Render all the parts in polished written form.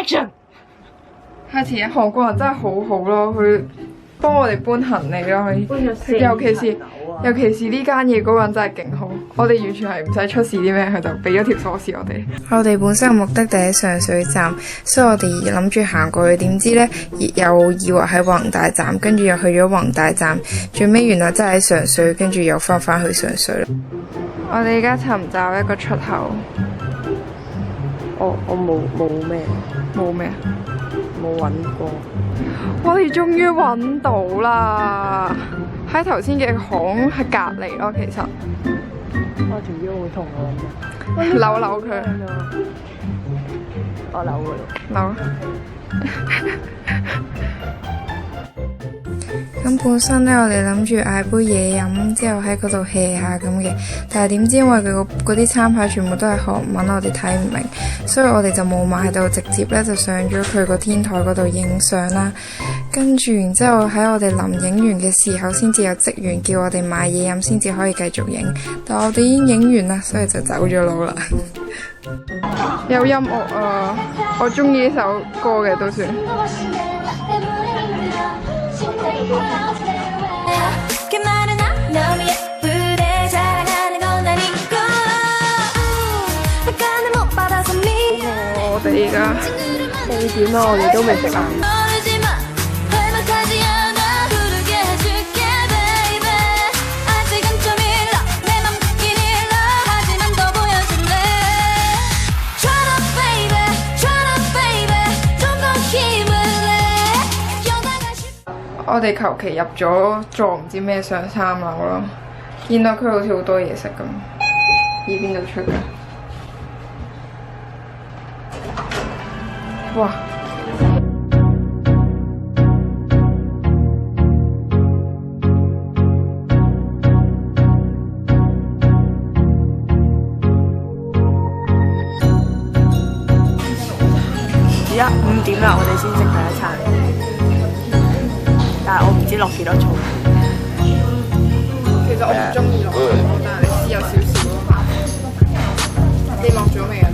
Action！開始啊！韓國人真係好好咯，佢幫我哋搬行李咯，尤其是呢間嘢嗰個人真係勁好，我哋完全係唔使出示啲咩，佢就俾咗條鎖匙我哋。我哋本身嘅目的地喺上水站，所以我哋諗住行過去，點知呢又以為喺宏大站，跟住又去咗宏大站，最尾原來真係喺上水，跟住又翻去上水啦。我哋而家尋找一個出口。我冇咩，冇咩啊？冇揾過。我哋終於揾到啦！喺頭先嘅巷係隔離咯，其實。我條腰會痛我諗。扭佢。我扭佢。扭。咁本身呢，我哋諗住嗌杯嘢飲，之後喺嗰度 hea 下咁嘅，但係點知因為佢嗰啲餐牌全部都係韓文，我哋睇唔明，所以我哋就冇買到，直接呢就上咗佢個天台嗰度影相啦。跟住然之後喺我哋臨影完嘅時候，先至有職員叫我哋買嘢飲，先至可以繼續影。但我哋已經影完啦，所以就走咗路啦。有音樂啊，我中意呢首歌嘅都算。我哋而家4點啦，我哋都未食晏。我哋求其入咗座唔知咩上3樓咯，見到佢好似好多嘢食咁，依邊度出㗎？哇！而家5點啦，我哋先食第一餐。但係我唔知落幾多醋。其實我唔中意落醋，但係你試有少少咯。你落咗未啊？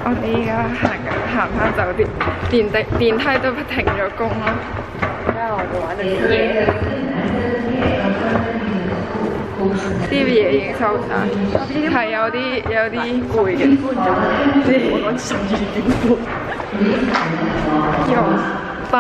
我哋而家行翻酒店，電梯都停咗工咯。而家我哋玩到嘢，啲嘢已經收晒，係有啲攰嘅。我講12點半。又拜。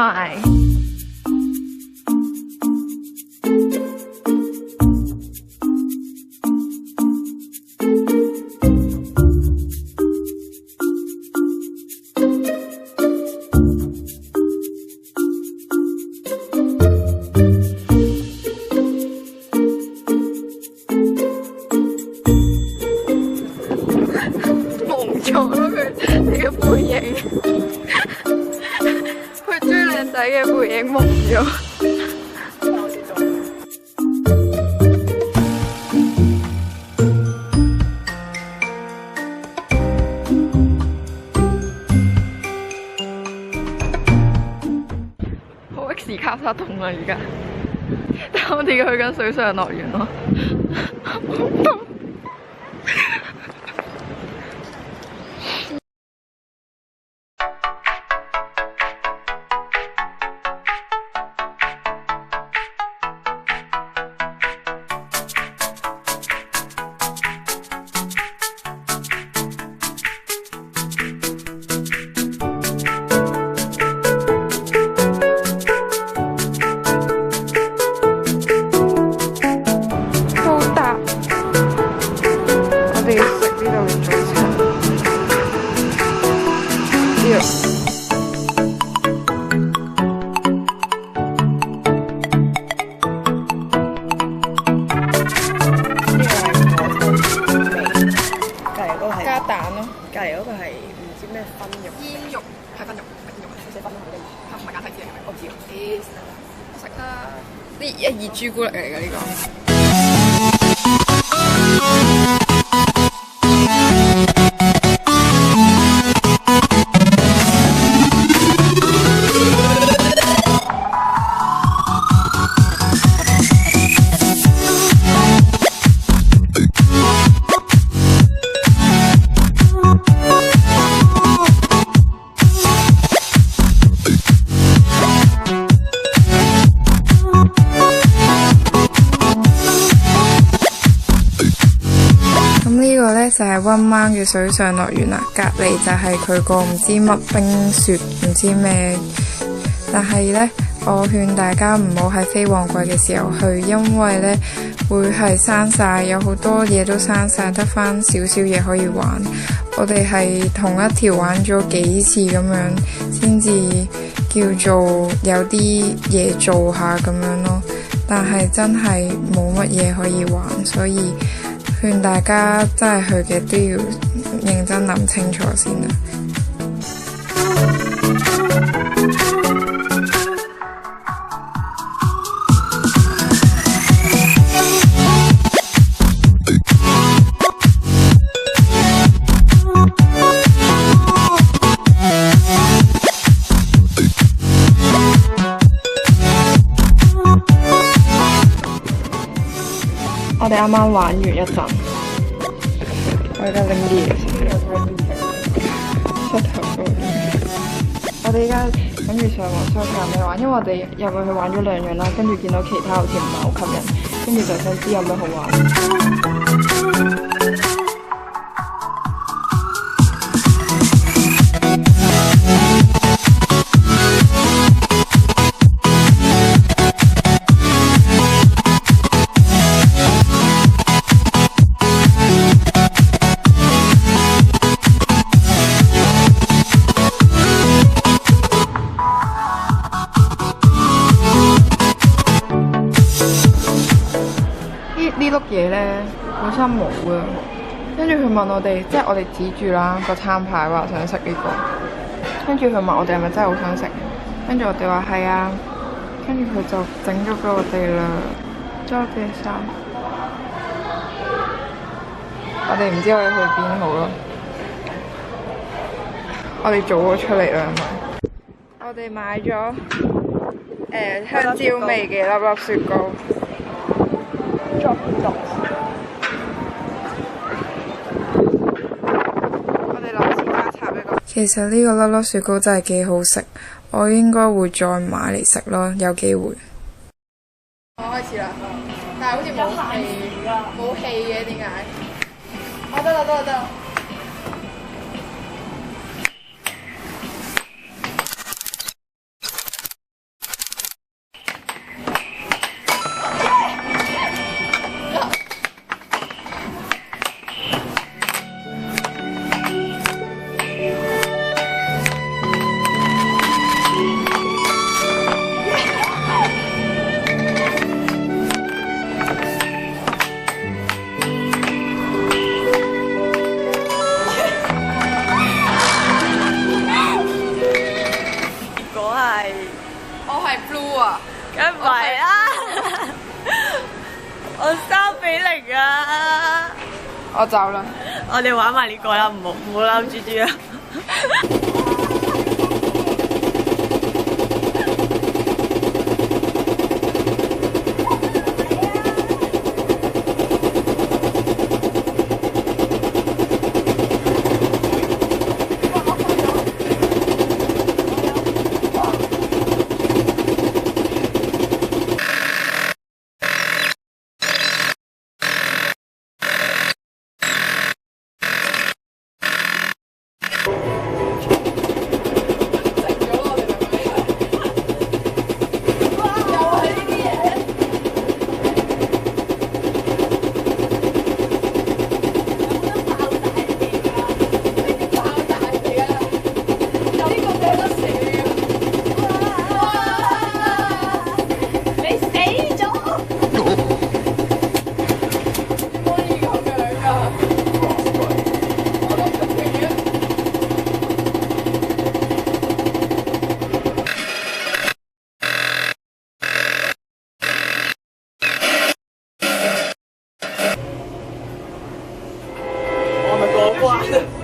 蒙咗咯佢嘅背影，佢追靚仔嘅背影蒙咗。好 X 卡沙痛啊！而家，但我哋去緊水上樂園咯。加蛋咯，隔離嗰個係唔知咩分肉，煙肉係分肉，煙肉係分得好啲，唔係簡體字嚟嘅，我唔知喎。食啦，啲一熱朱古力嚟嘅呢個。就係溫灣嘅水上樂園啦，隔離就係佢個唔知乜冰雪唔知咩，但係呢，我勸大家唔好喺非旺季嘅時候去，因為呢會係閂晒，有好多嘢都閂晒，得返少少嘢可以玩。我哋係同一條玩咗幾次咁樣，先至叫做有啲嘢做下咁樣咯，但係真係冇乜嘢可以玩，所以勸大家真係去嘅都要認真諗清楚先啦。我哋啱啱玩完一陣，我而家拎啲嘢先。膝頭哥，我哋而家諗住上網搜下有咩玩，因為我哋入去玩咗2樣啦，跟住見到其他好似唔係好吸引，跟住就想知有咩好玩。呢碌嘢咧本身冇嘅，跟住佢問我哋，即係我哋指住啦個餐牌話想食呢個，跟住佢問我哋係咪真係好想食，跟住我哋話係啊，跟住佢就整咗俾我哋啦，多謝晒。我哋唔知可以去邊好咯，我哋做咗出嚟啦，我哋買咗香蕉味嘅粒粒雪糕。其實呢個粒粒雪糕真係幾好食，我應該會再買嚟食咯，有機會。我開始啦，但係好似冇氣嘅，點解？得啦。係 blue 啊？梗唔係啦，我3-0啊！我走啦。我哋玩埋呢個啦，唔好嬲豬豬啊！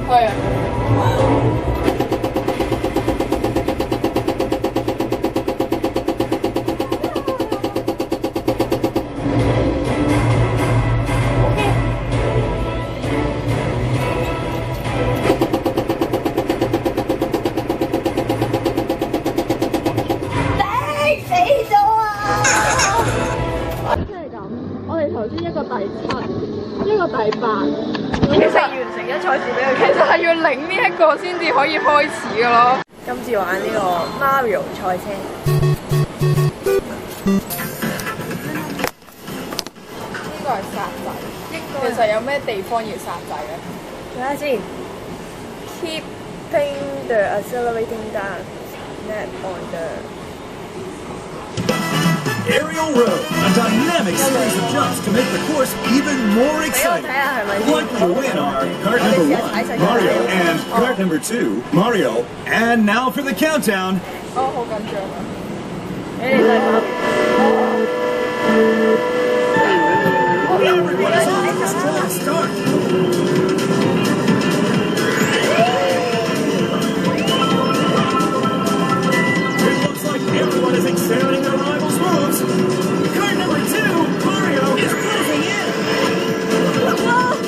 係啊。我哋頭先一個第7，一個第8，其實完成咗賽事俾佢。其實係要領呢一個先至可以開始㗎咯。今次玩呢個 Mario 賽車。呢個係剎掣。其實有咩地方要剎掣咧？睇下先。Keeping the accelerating down, net on the Aerial Road, a dynamic series of jumps to make the course even more exciting. What will win are kart number 1, Mario, and kart number 2, Mario. And now for the countdown. 哦，好緊張啊！Everyone is off to a strong start. It looks like everyone is examining their rivals' moves. Kart number 2, Mario, is closing in.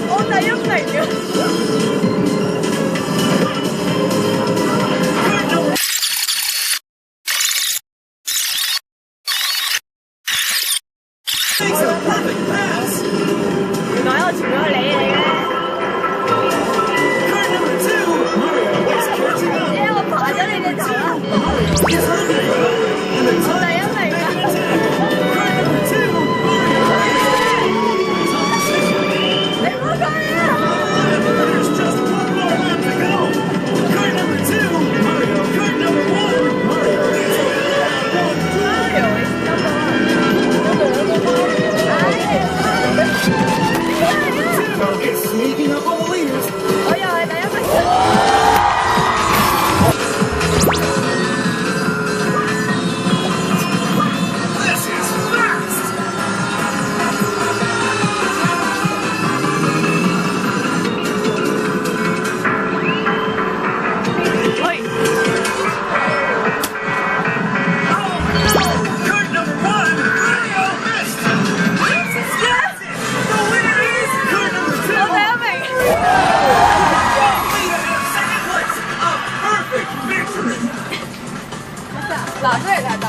我第1名啊！ Makes a perfect pass. 原來我前面係你嚟嘅。 Kart number 2, Mario is catching up. 我爬咗你隻頭啦！ Mario is looking good. And the 我第 time 1名啊！ Kart number 2, Mario is on position. 你唔好講啊！ There's just one more lap to go. Kart number 2, Mario. Kart number 1, Mario is is sneaking up on the leaders. 我又係第1名。 This is fast. 喂！ Oh no! Kart number 1, Mario missed. Yes! The winner is Kart number 2. 我第1名。 Leader in second place. A perfect victory. 嗱，即係第